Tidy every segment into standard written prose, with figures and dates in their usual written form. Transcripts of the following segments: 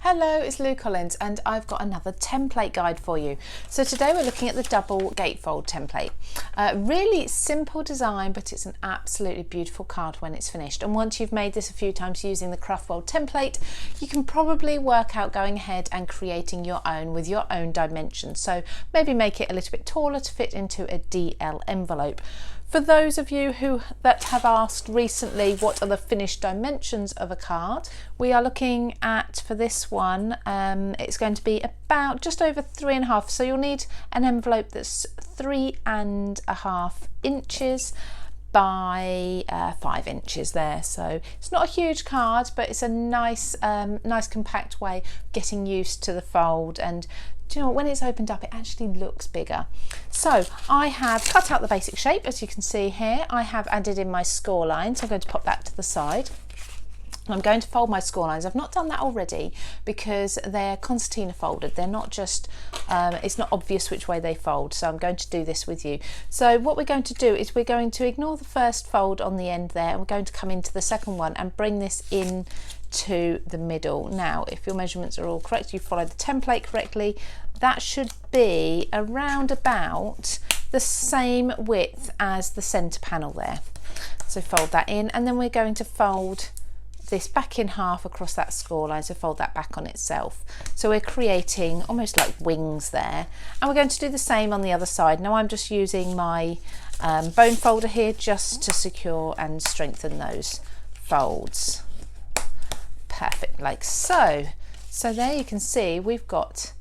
Hello, it's Lou Collins and I've got another template guide for you. So today we're looking at the double gatefold template. Really simple design, but it's an absolutely beautiful card when it's finished. And once you've made this a few times using the Craftworld template, you can probably work out going ahead and creating your own with your own dimensions. So maybe make it a little bit taller to fit into a DL envelope. For those of you that have asked recently what are the finished dimensions of a card, we are looking at, for this one, it's going to be about just over 3.5. So you'll need an envelope that's 3.5 inches by 5 inches there. So it's not a huge card, but it's a nice compact way of getting used to the fold. And do you know what, when it's opened up it actually looks bigger. So I have cut out the basic shape, as you can see here. I have added in my score lines, so I'm going to pop that to the side. I'm going to fold my score lines. I've not done that already because they're concertina folded. They're not just, it's not obvious which way they fold. So I'm going to do this with you. So what we're going to do is we're going to ignore the first fold on the end there, and we're going to come into the second one and bring this in to the middle. Now, if your measurements are all correct, you followed the template correctly, that should be around about the same width as the center panel there. So fold that in, and then we're going to fold this back in half across that score line, so fold that back on itself. So we're creating almost like wings there, and we're going to do the same on the other side. Now I'm just using my bone folder here just to secure and strengthen those folds. Perfect, like so. So there you can see we've got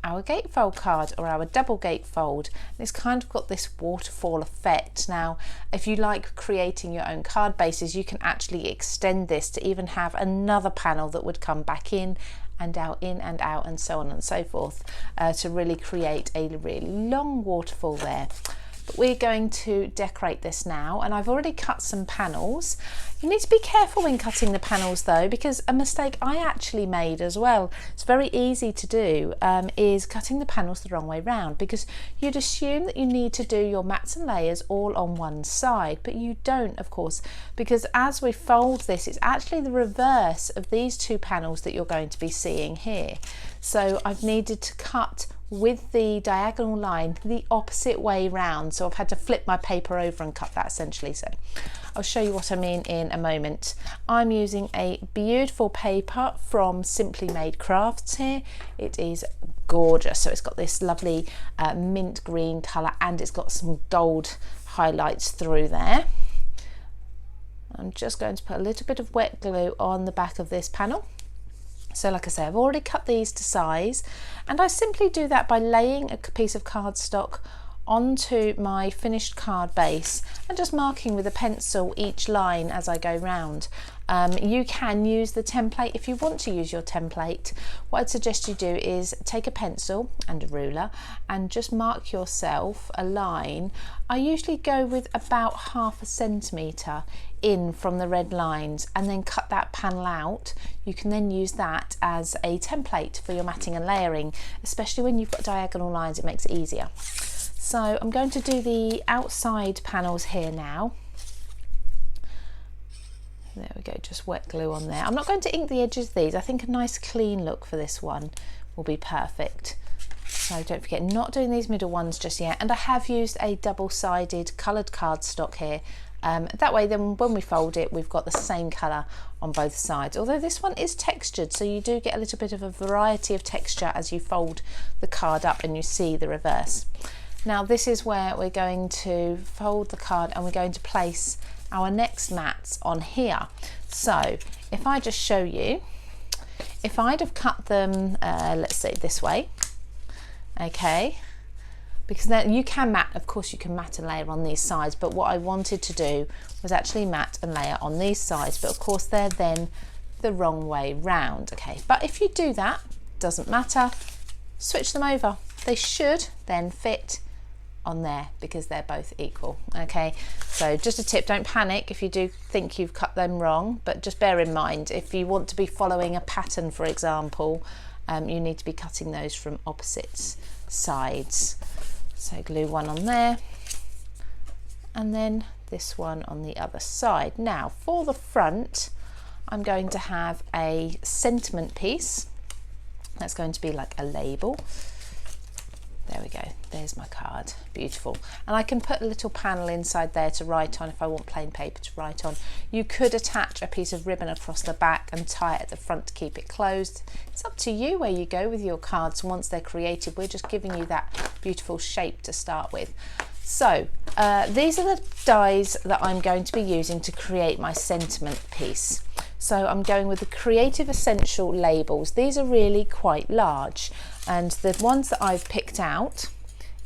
our gatefold card, or our double gatefold. It's kind of got this waterfall effect. Now, if you like creating your own card bases, you can actually extend this to even have another panel that would come back in and out, and so on and so forth, to really create a really long waterfall there. But we're going to decorate this now, and I've already cut some panels. You need to be careful when cutting the panels though, because a mistake I actually made as well, it's very easy to do, is cutting the panels the wrong way round, because you'd assume that you need to do your mats and layers all on one side, but you don't, of course, because as we fold this, it's actually the reverse of these two panels that you're going to be seeing here. So I've needed to cut with the diagonal line the opposite way round, so I've had to flip my paper over and cut that essentially. So I'll show you what I mean in a moment. I'm using a beautiful paper from Simply Made Crafts here. It is gorgeous, so it's got this lovely mint green colour, and it's got some gold highlights through there. I'm just going to put a little bit of wet glue on the back of this panel. So like I say, I've already cut these to size, and I simply do that by laying a piece of cardstock onto my finished card base and just marking with a pencil each line as I go round. You can use the template if you want to use your template. What I'd suggest you do is take a pencil and a ruler and just mark yourself a line. I usually go with about 1/2 centimetre in from the red lines, and then cut that panel out. You can then use that as a template for your matting and layering, especially when you've got diagonal lines, it makes it easier. So I'm going to do the outside panels here now. There we go, just wet glue on there. I'm not going to ink the edges of these. I think a nice clean look for this one will be perfect. So don't forget, not doing these middle ones just yet. And I have used a double-sided coloured cardstock here. That way then when we fold it, we've got the same colour on both sides. Although this one is textured, so you do get a little bit of a variety of texture as you fold the card up and you see the reverse. Now this is where we're going to fold the card, and we're going to place our next mats on here. So if I just show you, if I'd have cut them, let's say this way, okay, because then you can mat, of course you can mat and layer on these sides, but what I wanted to do was actually mat and layer on these sides, but of course they're then the wrong way round. Okay, but if you do that, doesn't matter, switch them over. They should then fit on there because they're both equal. Okay, so just a tip, don't panic if you do think you've cut them wrong, but just bear in mind if you want to be following a pattern, for example, you need to be cutting those from opposite sides. So glue one on there, and then this one on the other side. Now for the front, I'm going to have a sentiment piece That's going to be like a label. There we go, there's my card, beautiful. And I can put a little panel inside there to write on if I want plain paper to write on. You could attach a piece of ribbon across the back and tie it at the front to keep it closed. It's up to you where you go with your cards once they're created. We're just giving you that beautiful shape to start with. So these are the dies that I'm going to be using to create my sentiment piece. So I'm going with the Creative Essential labels. These are really quite large, and the ones that I've picked out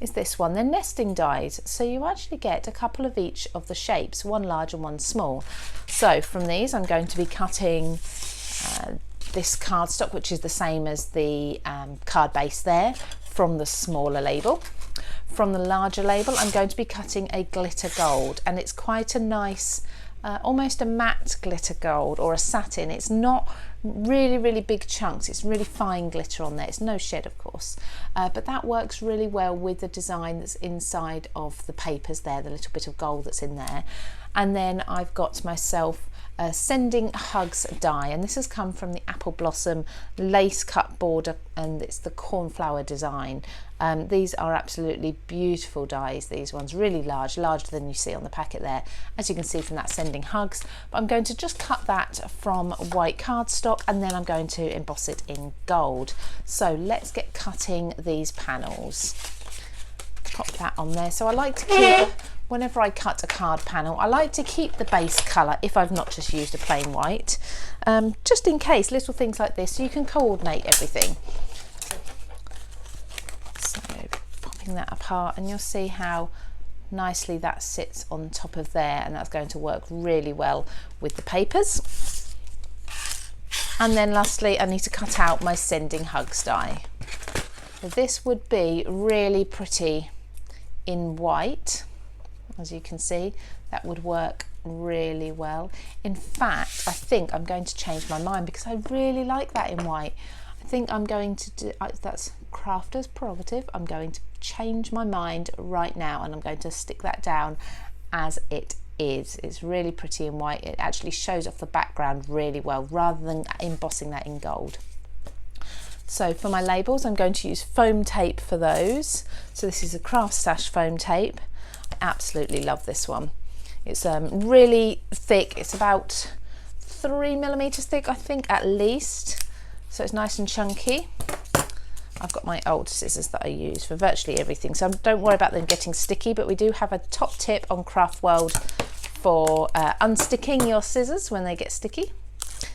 is this one. They're nesting dies, so you actually get a couple of each of the shapes, one large and one small. So from these I'm going to be cutting this cardstock, which is the same as the card base there, from the smaller label. From the larger label I'm going to be cutting a glitter gold, and it's quite a nice almost a matte glitter gold or a satin. It's not really big chunks, it's really fine glitter on there. It's no shed, of course, but that works really well with the design that's inside of the papers there, the little bit of gold that's in there. And then I've got myself a Sending Hugs die, and this has come from the Apple Blossom lace cut border, and it's the cornflower design. These are absolutely beautiful dies, these ones, really large, larger than you see on the packet there, as you can see from that Sending Hugs. But I'm going to just cut that from white cardstock, and then I'm going to emboss it in gold. So let's get cutting these panels. Pop that on there. So I like to keep, whenever I cut a card panel, I like to keep the base colour if I've not just used a plain white, just in case, little things like this, so you can coordinate everything. So popping that apart, and you'll see how nicely that sits on top of there, and that's going to work really well with the papers. And then lastly I need to cut out my Sending Hugs die. So this would be really pretty in white, as you can see. That would work really well. In fact, I think I'm going to change my mind because I really like that in white. I think I'm going to do, that's crafter's prerogative, I'm going to change my mind right now, and I'm going to stick that down as it is. It's really pretty in white. It actually shows off the background really well rather than embossing that in gold. So for my labels I'm going to use foam tape for those. So this is a Craft Stash foam tape. I absolutely love this one. It's really thick. It's about 3mm thick, I think, at least. So it's nice and chunky. I've got my old scissors that I use for virtually everything, so don't worry about them getting sticky, but we do have a top tip on Craft World for unsticking your scissors when they get sticky.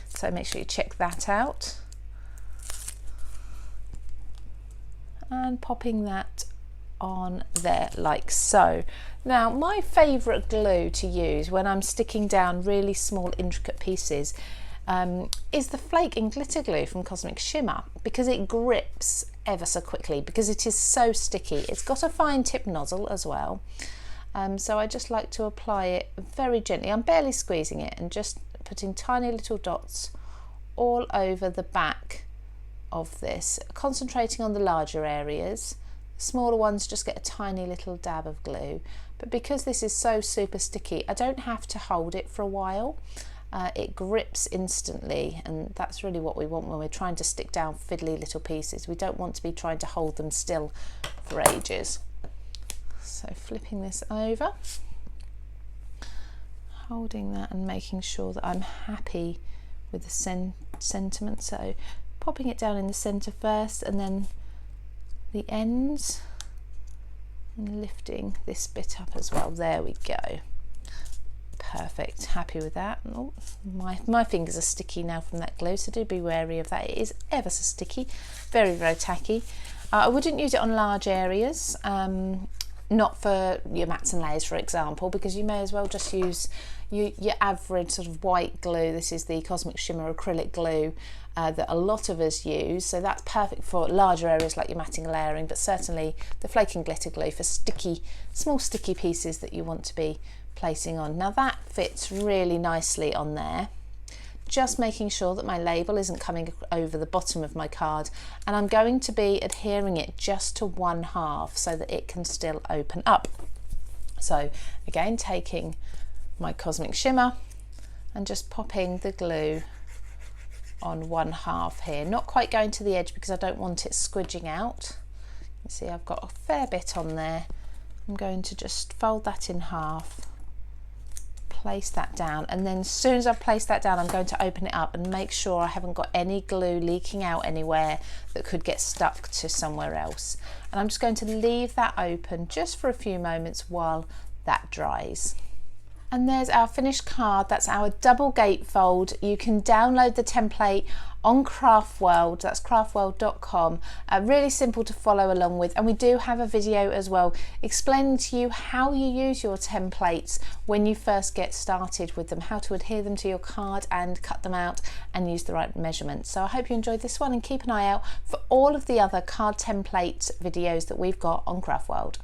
So make sure you check that out. And popping that on there like so. Now my favourite glue to use when I'm sticking down really small intricate pieces is the flake and glitter glue from Cosmic Shimmer, because it grips ever so quickly because it is so sticky. It's got a fine tip nozzle as well, so I just like to apply it very gently. I'm barely squeezing it and just putting tiny little dots all over the back of this, concentrating on the larger areas. Smaller ones just get a tiny little dab of glue, but because this is so super sticky I don't have to hold it for a while. It grips instantly, and that's really what we want when we're trying to stick down fiddly little pieces. We don't want to be trying to hold them still for ages. So flipping this over, holding that and making sure that I'm happy with the sentiment. So popping it down in the centre first, and then the ends, and lifting this bit up as well. There we go. Perfect, happy with that. Oh, my fingers are sticky now from that glue, so do be wary of that. It is ever so sticky, very tacky. I wouldn't use it on large areas, not for your mats and layers for example, because you may as well just use your average sort of white glue. This is the Cosmic Shimmer acrylic glue that a lot of us use, so that's perfect for larger areas like your matting and layering, but certainly the flake and glitter glue for sticky, small sticky pieces that you want to be placing on. Now that fits really nicely on there. Just making sure that my label isn't coming over the bottom of my card, and I'm going to be adhering it just to 1/2 so that it can still open up. So again, taking my Cosmic Shimmer and just popping the glue on one half here, not quite going to the edge because I don't want it squidging out. You see I've got a fair bit on there. I'm going to just fold that in half, place that down, and then as soon as I've placed that down I'm going to open it up and make sure I haven't got any glue leaking out anywhere that could get stuck to somewhere else. And I'm just going to leave that open just for a few moments while that dries. And there's our finished card. That's our double gatefold. You can download the template on Craftworld, that's craftworld.com. Really simple to follow along with, and we do have a video as well explaining to you how you use your templates when you first get started with them, how to adhere them to your card and cut them out and use the right measurements. So I hope you enjoyed this one, and keep an eye out for all of the other card template videos that we've got on Craftworld.